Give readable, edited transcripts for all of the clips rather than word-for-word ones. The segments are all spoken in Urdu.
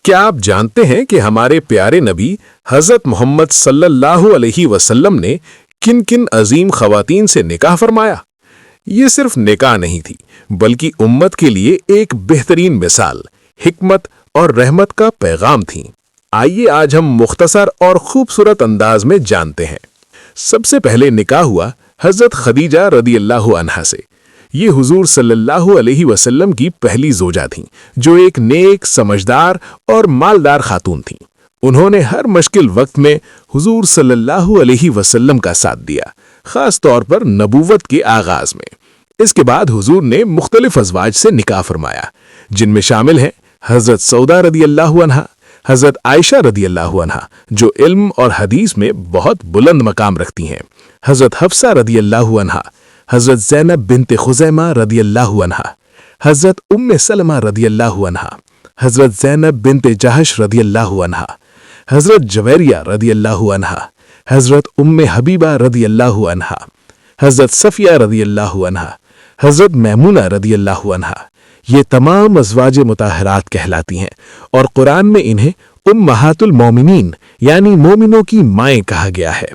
کیا آپ جانتے ہیں کہ ہمارے پیارے نبی حضرت محمد صلی اللہ علیہ وسلم نے کن کن عظیم خواتین سے نکاح فرمایا؟ یہ صرف نکاح نہیں تھی بلکہ امت کے لیے ایک بہترین مثال، حکمت اور رحمت کا پیغام تھی۔ آئیے آج ہم مختصر اور خوبصورت انداز میں جانتے ہیں۔ سب سے پہلے نکاح ہوا حضرت خدیجہ رضی اللہ عنہا سے۔ یہ حضور صلی اللہ علیہ وسلم کی پہلی زوجہ تھیں، جو ایک نیک، سمجھدار اور مالدار خاتون تھیں۔ انہوں نے ہر مشکل وقت میں حضور صلی اللہ علیہ وسلم کا ساتھ دیا، خاص طور پر نبوت کے آغاز میں۔ اس کے بعد حضور نے مختلف ازواج سے نکاح فرمایا، جن میں شامل ہیں حضرت سودا رضی اللہ عنہا، حضرت عائشہ رضی اللہ عنہا جو علم اور حدیث میں بہت بلند مقام رکھتی ہیں، حضرت حفصہ رضی اللہ عنہا، حضرت زینب بنت خزیمہ رضی اللہ عنہا، حضرت ام سلمہ رضی اللہ عنہا، حضرت زینب بنت جہش رضی اللہ عنہا، حضرت جویریہ رضی اللہ عنہا، حضرت ام حبیبہ رضی اللہ عنہا، حضرت صفیہ رضی اللہ عنہا، حضرت میمونہ رضی اللہ عنہا۔ یہ تمام ازواج مطہرات کہلاتی ہیں اور قرآن میں انہیں امہات المومنین یعنی مومنوں کی مائیں کہا گیا ہے۔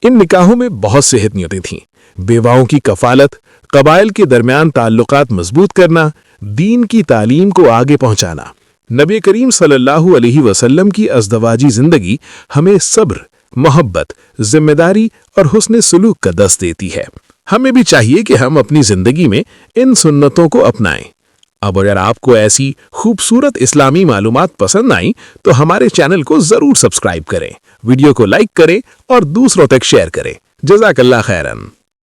ان نکاحوں میں بہت سے اہمیتیں تھیں: بیواؤں کی کفالت، قبائل کے درمیان تعلقات مضبوط کرنا، دین کی تعلیم کو آگے پہنچانا۔ نبی کریم صلی اللہ علیہ وسلم کی ازدواجی زندگی ہمیں صبر، محبت، ذمہ داری اور حسن سلوک کا درس دیتی ہے۔ ہمیں بھی چاہیے کہ ہم اپنی زندگی میں ان سنتوں کو اپنائیں۔ اب اگر آپ کو ایسی خوبصورت اسلامی معلومات پسند آئیں تو ہمارے چینل کو ضرور سبسکرائب کریں، ویڈیو کو لائک کریں اور دوسروں تک شیئر کریں۔ جزاک اللہ خیراً۔